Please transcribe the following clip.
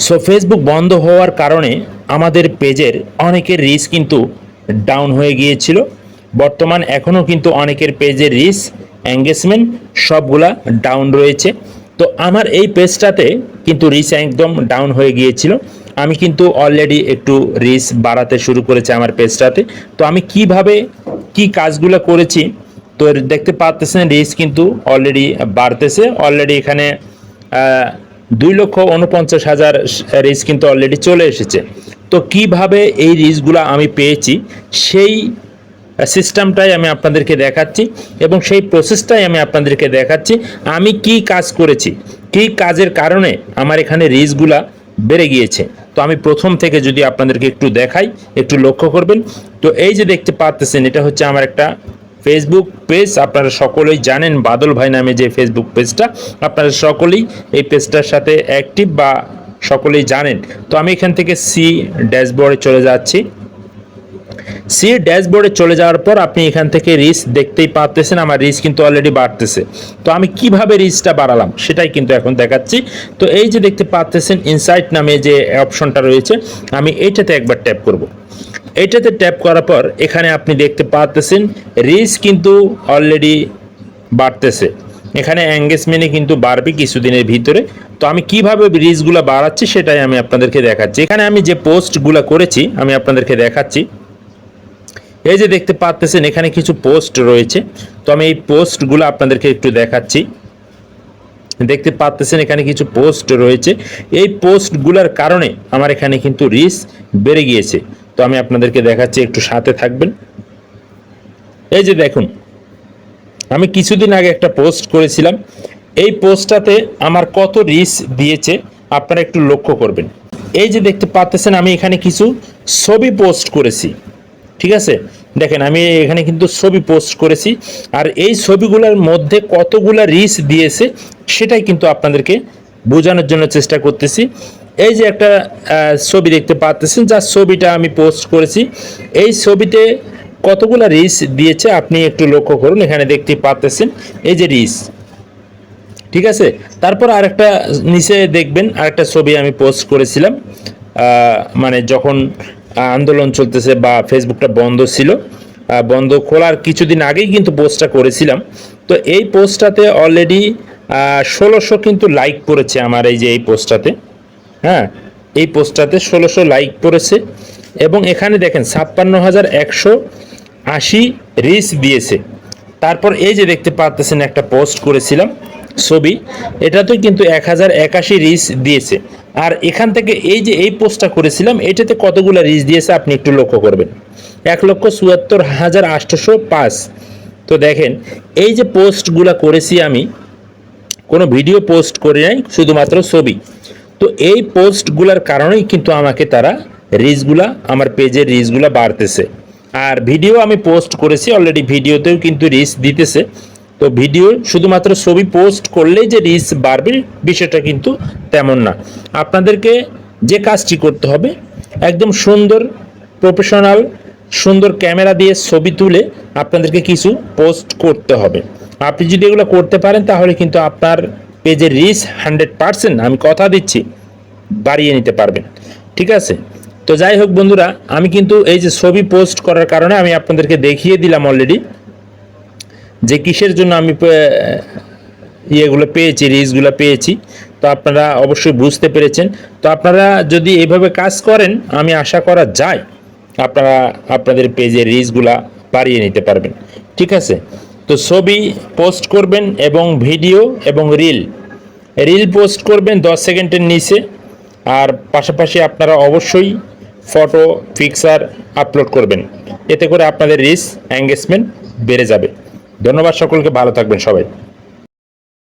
So Facebook বন্ধ হওয়ার কারণে আমাদের পেজের অনেকের রিচ কিন্তু ডাউন হয়ে গিয়েছিল। বর্তমান এখনও কিন্তু অনেকের পেজের রিচ, এঙ্গেজমেন্ট সবগুলা ডাউন রয়েছে। তো আমার এই পেজটাতে কিন্তু রিচ একদম ডাউন হয়ে গিয়েছিল। আমি কিন্তু অলরেডি একটু রিচ বাড়াতে শুরু করেছি আমার পেজটাতে। তো আমি কিভাবে কি কাজগুলো করেছি তো দেখতে পাচ্ছেন, রিচ কিন্তু অলরেডি বাড়তেছে। অলরেডি এখানে 2,49,000 রিচ কিন্তু অলরেডি চলে এসেছে। তো কিভাবে এই রিচগুলো আমি পেয়েছি সেই সিস্টেমটাই আমি আপনাদেরকে দেখাচ্ছি এবং সেই প্রসেসটাই আমি আপনাদেরকে দেখাচ্ছি। আমি কি কাজ করেছি, কি কাজের কারণে আমার এখানে রিচগুলা বেড়ে গিয়েছে। তো আমি প্রথম থেকে যদি আপনাদেরকে একটু দেখাই, একটু লক্ষ্য করবেন। তো এই যে দেখতে পাচ্ছেন, এটা হচ্ছে আমার একটা ফেসবুক পেজ। আপনারা সকলেই জানেন বাদল ভাই নামে যে ফেসবুক পেজটা, আপনারা সকলেই এই পেজটার সাথে অ্যাক্টিভ বা সকলেই জানেন। তো আমি এখান থেকে সি ড্যাশবোর্ডে চলে যাচ্ছি। সি ড্যাশবোর্ডে চলে যাওয়ার পর আপনি এখান থেকে রিচ দেখতেই পাচ্ছেন, আমার রিচ কিন্তু অলরেডি বাড়তেছে। তো আমি কিভাবে রিচটা বাড়ালাম সেটাই কিন্তু এখন দেখাচ্ছি। তো এই যে দেখতে পাচ্ছেন ইনসাইট নামে যে অপশনটা রয়েছে, আমি এইটাতে একবার ট্যাপ করব। এইটাতে ট্যাপ করার পর এখানে আপনি দেখতে পাচ্ছেন রিচ কিন্তু অলরেডি বাড়তেছে। এখানে এঙ্গেজমেন্টে কিন্তু বাড়বে কিছুদিনের ভিতরে। তো আমি কিভাবে রিচগুলো বাড়াচ্ছি সেটাই আমি আপনাদেরকে দেখাচ্ছি। এখানে আমি যে পোস্টগুলো করেছি আমি আপনাদেরকে দেখাচ্ছি। এই যে দেখতে পাচ্ছেন এখানে কিছু পোস্ট রয়েছে। তো আমি এই পোস্টগুলো আপনাদেরকে একটু দেখাচ্ছি। দেখতে পাচ্ছেন এখানে কিছু পোস্ট রয়েছে। এই পোস্টগুলোর কারণে আমার এখানে কিন্তু রিচ বেড়ে গিয়েছে। তো আমি আপনাদেরকে দেখাচ্ছি, একটু সাথে থাকবেন। এই যে দেখুন, আমি কিছুদিন আগে একটা পোস্ট করেছিলাম। এই পোস্টটাতে আমার কত রিচ দিয়েছে আপনারা একটু লক্ষ্য করবেন। এই যে দেখতে পাচ্ছেন আমি এখানে কিছু ছবি পোস্ট করেছি, ঠিক আছে। দেখেন আমি এখানে কিন্তু ছবি পোস্ট করেছি, আর এই ছবিগুলোর মধ্যে কতগুলা রিচ দিয়েছে সেটাই কিন্তু আপনাদেরকে বোঝানোর জন্য চেষ্টা করতেছি। এই যে একটা ছবি দেখতে পাচ্ছেন, যার ছবিটা আমি পোস্ট করেছি, এই ছবিতে কতগুলা রিচ দিয়েছে আপনি একটু লক্ষ্য করুন। এখানে দেখতে পাচ্ছেন এই যে রিচ, ঠিক আছে। তারপর আরেকটা নিচে দেখবেন আরেকটা ছবি আমি পোস্ট করেছিলাম, মানে যখন আন্দোলন চলতেছে বা ফেসবুকটা বন্ধ ছিল, বন্ধ খোলার কিছুদিন আগেই কিন্তু পোস্টটা করেছিলাম। তো এই পোস্টটাতে অলরেডি 1600 কিন্তু লাইক পড়েছে আমার এই যে এই পোস্টটাতে। হ্যাঁ, এই পোস্টটাতে 1600 লাইক পড়েছে এবং এখানে দেখেন 56,180 রিচ দিয়েছে। তারপর এই যে দেখতে পাচ্ছেন একটা পোস্ট করেছিলাম ছবি, এটাতে কিন্তু 1081 রিচ দিয়েছে। আর এখান থেকে এই যে এই পোস্টটা করেছিলাম এটাতে কতগুলো রিচ দিয়েছে আপনি একটু লক্ষ্য করবেন, 1,74,805। তো দেখেন এই যে পোস্টগুলো করেছি আমি, কোনো ভিডিও পোস্ট করি নাই, শুধুমাত্র ছবি। তো এই পোস্টগুলোর কারণেই কিন্তু আমাকে তারা রিচগুলা, আমার পেজের রিচগুলা বাড়তেছে। আর ভিডিও আমি পোস্ট করেছি অলরেডি, ভিডিওতেও কিন্তু রিচ দিতেছে। তো ভিডিও শুধুমাত্র ছবি পোস্ট করলেই যে রিচ বাড়বে বিষয়টা কিন্তু তেমন না। আপনাদেরকে যে কাজটি করতে হবে, একদম সুন্দর প্রফেশনাল সুন্দর ক্যামেরা দিয়ে ছবি তুলে আপনাদেরকে কিছু পোস্ট করতে হবে। আপনি যদি এগুলো করতে পারেন তাহলে কিন্তু আপনার পেজের রিচ 100%, আমি কথা দিচ্ছি, বাড়িয়ে নিতে পারবেন, ঠিক আছে। তো যাই হোক বন্ধুরা, আমি কিন্তু এই যে ছবি পোস্ট করার কারণে আমি আপনাদেরকে দেখিয়ে দিলাম অলরেডি যে কিসের জন্য আমি ইয়েগুলো পেয়েছি, রিচগুলো পেয়েছি। তো আপনারা অবশ্যই বুঝতে পেরেছেন। তো আপনারা যদি এইভাবে কাজ করেন, আমি আশা করা যায় আপনারা আপনাদের পেজের রিচগুলা বাড়িয়ে নিতে পারবেন, ঠিক আছে। তো ছবি পোস্ট করবেন এবং ভিডিও এবং রিল পোস্ট করবেন 10 সেকেন্ডের নিচে। আর পাশাপাশি আপনারা অবশ্যই ফটো পিকচার আপলোড করবেন, এতে করে আপনাদের রিচ এঙ্গেজমেন্ট বেড়ে যাবে। ধন্যবাদ সকলকে, ভালো থাকবেন সবাই।